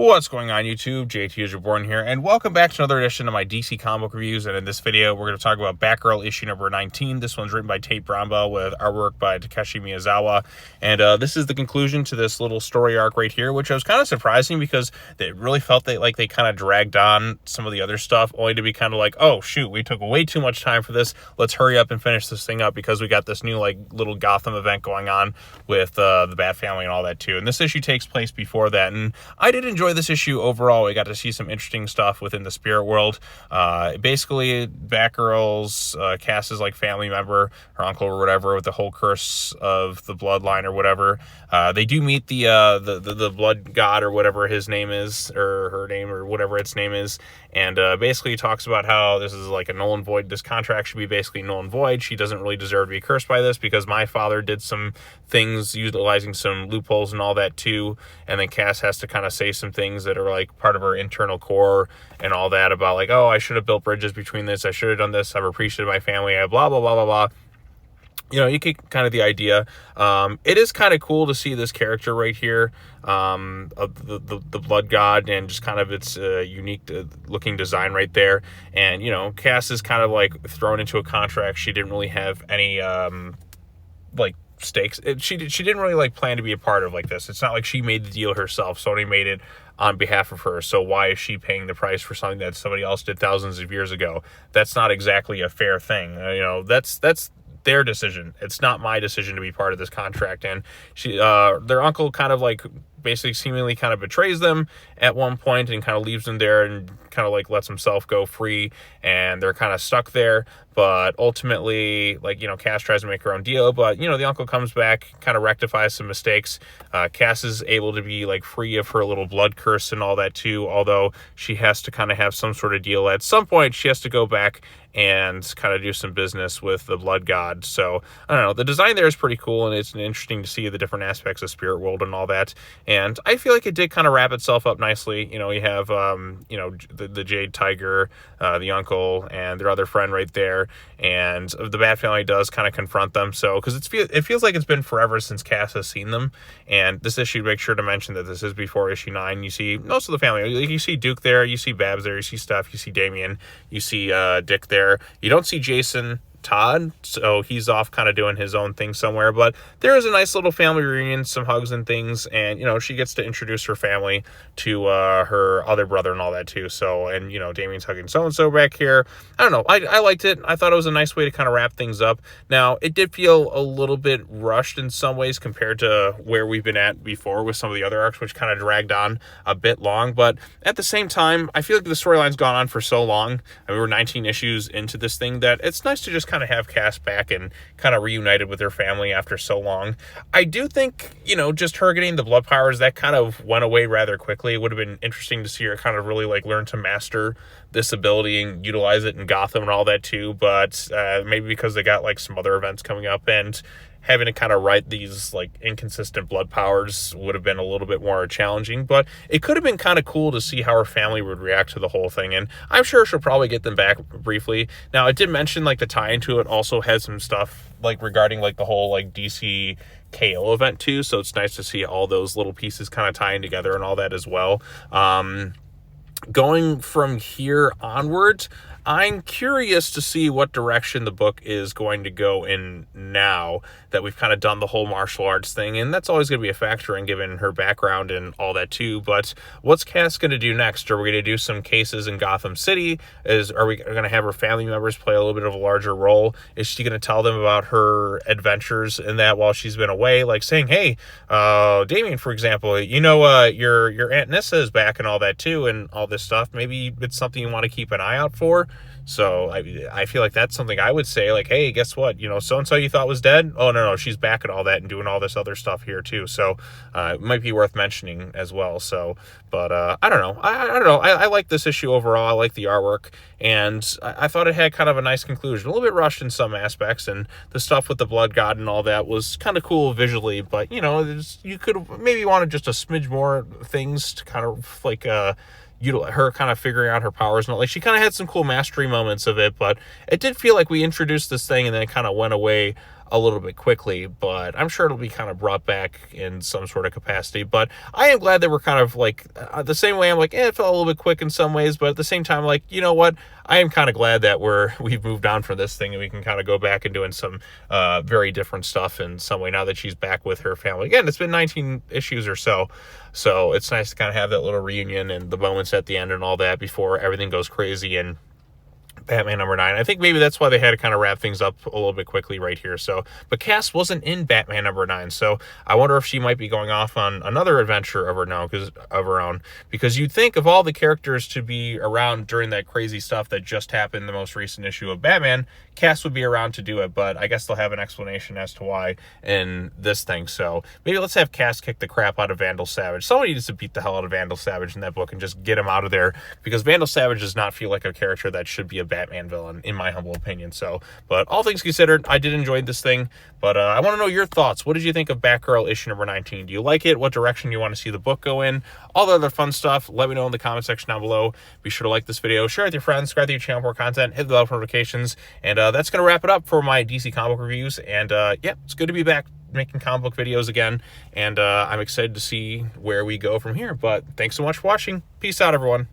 What's going on, YouTube? JT is Reborn here, and welcome back to another edition of my DC comic book reviews. And in this video, we're going to talk about Batgirl issue number 19. This one's written by Tate Brownbell with artwork by Takeshi Miyazawa. And this is the conclusion to this little story arc right here, which was kind of surprising because it really felt like they kind of dragged on some of the other stuff, only to be kind of like, oh, shoot, we took way too much time for this. Let's hurry up and finish this thing up because we got this new little Gotham event going on with the Bat family and all that too. And this issue takes place before that, and I did enjoy this issue overall. We got to see some interesting stuff within the spirit world. Basically, Batgirl's Cass's family member, her uncle or whatever, with the whole curse of the bloodline or whatever. They do meet the blood god or whatever his name is, or her name or whatever its name is, and basically talks about how this is like a null and void. This contract should be basically null and void. She doesn't really deserve to be cursed by this because my father did some things utilizing some loopholes and all that too. And then Cass has to kind of say some things that are like part of her internal core and all that about like, oh, I should have built bridges between this. I should have done this. I've appreciated my family. Blah, blah, blah, blah, blah. You know, you get kind of the idea. It is kind of cool to see this character right here, of the blood god, and just kind of its unique looking design right there. And, you know, Cass is kind of like thrown into a contract. She didn't really have any stakes. She didn't really plan to be a part of this. It's not like she made the deal herself. Sony made it on behalf of her. So why is she paying the price for something that somebody else did thousands of years ago? That's not exactly a fair thing. You know, that's their decision. It's not my decision to be part of this contract. And she, their uncle kind of basically seemingly kind of betrays them at one point and kind of leaves them there and kind of lets himself go free, and they're kind of stuck there. But ultimately, Cass tries to make her own deal, but the uncle comes back, kind of rectifies some mistakes. Cass is able to be free of her little blood curse and all that too, although she has to kind of have some sort of deal. At some point she has to go back and kind of do some business with the blood god. So I don't know, the design there is pretty cool, and it's interesting to see the different aspects of spirit world and all that. And I feel like it did kind of wrap itself up nicely. You have the Jade Tiger, the uncle, and their other friend right there, and the Bat family does kind of confront them. So because it feels like it's been forever since Cass has seen them, and this issue makes sure to mention that this is before issue 9. You see most of the family. You see Duke there, you see Babs there, you see Steph, you see Damian, you see Dick there. You don't see Jason Todd, so he's off kind of doing his own thing somewhere. But there is a nice little family reunion, some hugs and things, and she gets to introduce her family to her other brother and all that too. So, and Damien's hugging so-and-so back here. I don't know, I liked it. I thought it was a nice way to kind of wrap things up. Now, it did feel a little bit rushed in some ways compared to where we've been at before with some of the other arcs, which kind of dragged on a bit long. But at the same time, I feel like the storyline's gone on for so long, and we were 19 issues into this thing, that it's nice to just kind of have Cass back and kind of reunited with her family after so long. I do think, just her getting the blood powers, that kind of went away rather quickly. It would have been interesting to see her kind of really learn to master this ability and utilize it in Gotham and all that too. But maybe because they got some other events coming up, and having to kind of write these inconsistent blood powers would have been a little bit more challenging. But it could have been kind of cool to see how her family would react to the whole thing, and I'm sure she'll probably get them back briefly. Now, I did mention the tie into it also had some stuff regarding the whole DC KO event too, so it's nice to see all those little pieces kind of tying together and all that as well. Going from here onward, I'm curious to see what direction the book is going to go in now that we've kind of done the whole martial arts thing, and that's always going to be a factor in given her background and all that too. But what's Cass going to do next? Are we going to do some cases in Gotham City? Are we going to have her family members play a little bit of a larger role? Is she going to tell them about her adventures in that while she's been away, saying, hey, Damien, for example, your Aunt Nissa is back and all that too, and all this stuff. Maybe it's something you want to keep an eye out for. So I feel like that's something I would say, hey, guess what? So-and-so you thought was dead? Oh, no, she's back and all that and doing all this other stuff here too. So it might be worth mentioning as well. So, but I don't know. I don't know. I like this issue overall. I like the artwork, and I thought it had kind of a nice conclusion. A little bit rushed in some aspects, and the stuff with the blood god and all that was kind of cool visually. But, you could maybe want just a smidge more things to kind of her kind of figuring out her powers and all. She kind of had some cool mastery moments of it, but it did feel like we introduced this thing and then it kind of went away a little bit quickly, but I'm sure it'll be kind of brought back in some sort of capacity. But I am glad that we're kind of like the same way. I'm like, it felt a little bit quick in some ways, but at the same time, like, you know what? I am kind of glad that we've moved on from this thing and we can kind of go back and doing some very different stuff in some way now that she's back with her family. Again, it's been 19 issues or so. So it's nice to kind of have that little reunion and the moments at the end and all that before everything goes crazy and Batman number 9. I think maybe that's why they had to kind of wrap things up a little bit quickly right here. So, but Cass wasn't in Batman number 9, so I wonder if she might be going off on another adventure of her own. Because you'd think of all the characters to be around during that crazy stuff that just happened in the most recent issue of Batman, Cass would be around to do it. But I guess they'll have an explanation as to why in this thing. So maybe let's have Cass kick the crap out of Vandal Savage. Somebody needs to beat the hell out of Vandal Savage in that book and just get him out of there, because Vandal Savage does not feel like a character that should be a Batman villain, in my humble opinion. So, but all things considered, I did enjoy this thing. But I want to know your thoughts. What did you think of Batgirl issue number 19? Do you like it? What direction you want to see the book go in? All the other fun stuff, let me know in the comment section down below. Be sure to like this video, share it with your friends, subscribe to your channel for more content, hit the bell for notifications, and that's going to wrap it up for my DC comic book reviews. And yeah, it's good to be back making comic book videos again, and I'm excited to see where we go from here. But thanks so much for watching. Peace out, everyone.